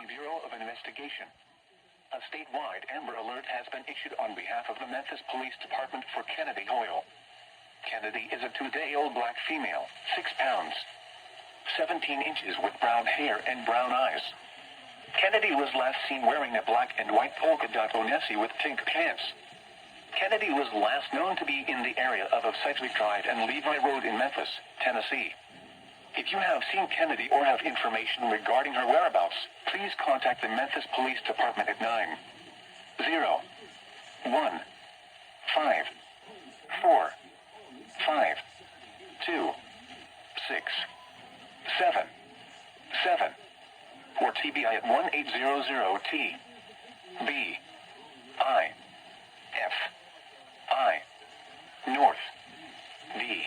Bureau of Investigation. A statewide Amber Alert has been issued on behalf of the Memphis Police Department for Kennedy Hoyle. Kennedy is a 2-day-old black female, 6 pounds, 17 inches with brown hair and brown eyes. Kennedy was last seen wearing a black and white polka dot onesie with pink pants. Kennedy was last known to be in the area of Sedgwick Drive and Levi Road in Memphis, Tennessee. If you have seen Kennedy or have information regarding her whereabouts, please contact the Memphis Police Department at 901-545-267 or TBI at 1-800-TBIFI North D.